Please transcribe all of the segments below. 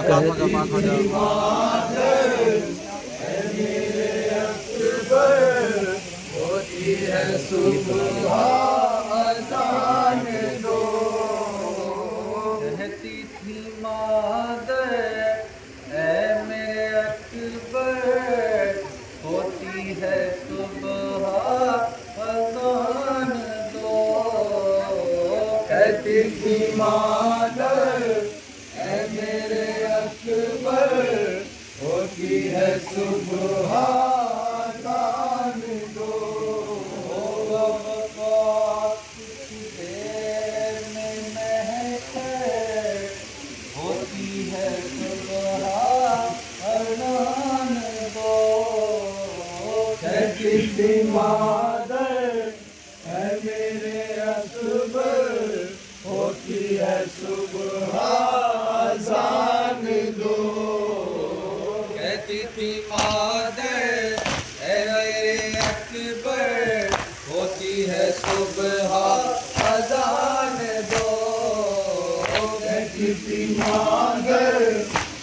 होती है सुबह अज़ान दो। कहती थी मादर ऐ मेरे अकबर, होती है सुबह अज़ान दो। कहती थी मादर ऐ मेरे अकबर, होती है सुबह अज़ान दो। देर में महके होती है सुबह अज़ान दो। कहती थी मादर ऐ मेरे अकबर, होती है सुबह अज़ान दो। कहती थी मादर ऐ मेरे अकबर, होती है सुबह अज़ान दो। कहती थी मादर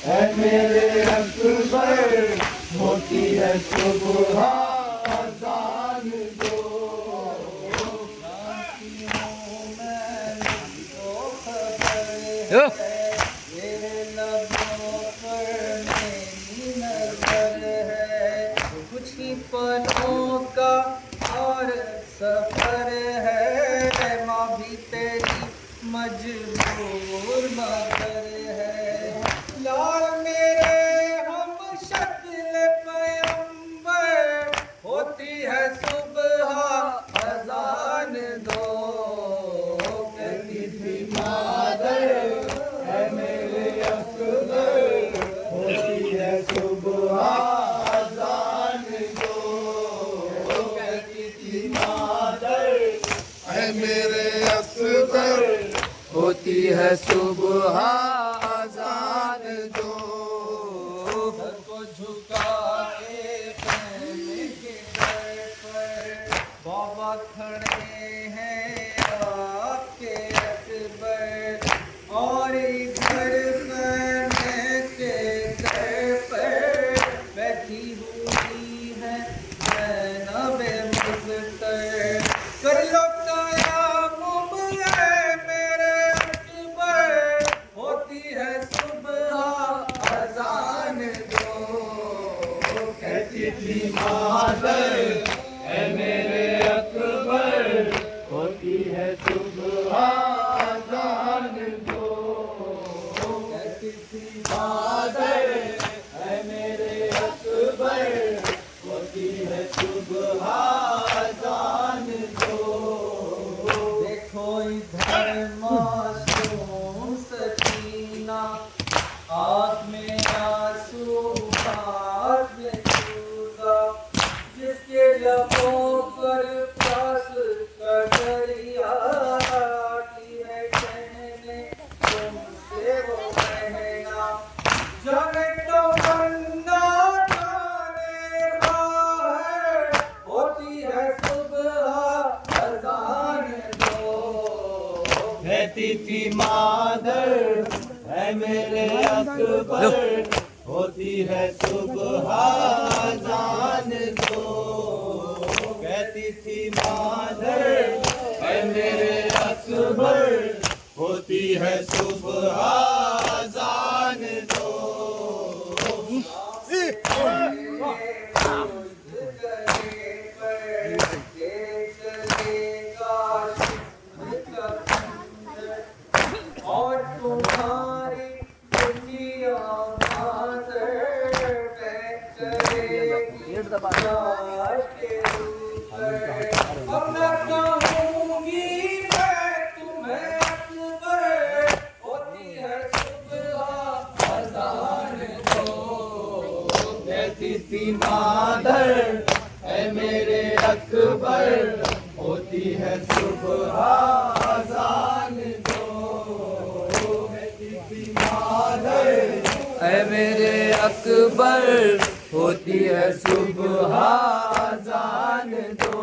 ऐ मेरे अकबर, होती है सुबह अज़ान दो। तेरे लबों पर मेरी नजर है, कुछ ही पलों का और सफर है। माँ भी तेरी मजबूर मगर है। लाल मेरे हम शक्ल पैगंबर, होती है सुबह अज़ान दो। कहती थी मादर ऐ मेरे अकबर, होती है सुबह अज़ान दो। कहती थी मादर ऐ मेरे अकबर, होती है सुबह अज़ान दो। सर को झुका के कहने के दर पर बाबा खड़े हैं आपके अकबर, और इधर कहने के दर पर बैठी हुई है ज़ैनब मुज़्ज़फ़र। कर लो तयाम्मुम ऐ मेरे अकबर, होती है सुबह अज़ान दो। कहती थी मादर ऐ मेरे अकबर, होती है सुबह अज़ान दो। कहती थी मादर ऐ मेरे अकबर, होती है सुबह अज़ान दो। देखो इधर मासूम सकीना, आँख में आंसू हाथ में चूसा, जिसके लबों पर प्यास का दरिया की है कहने तुमसे वो कहना। जाने तो बंदा जाने बाहर, होती है सुबह अज़ान दो। कहती थी मादर ऐ मेरे अकबर, होती है सुबह अज़ान दो। कहती थी मादर ऐ मेरे अकबर, होती है सुबह अज़ान दो। और तुम्हारी दुनिया चलेगी लाश के ऊपर। अब मैं कहूँगी मैं तुम्हें अकबर, होती है सुबह अज़ान दो। कहती थी मादर ऐ मेरे अकबर, होती है सुबह अज़ान दो। कहती थी मादर ऐ मेरे अकबर, होती है सुबह अज़ान दो।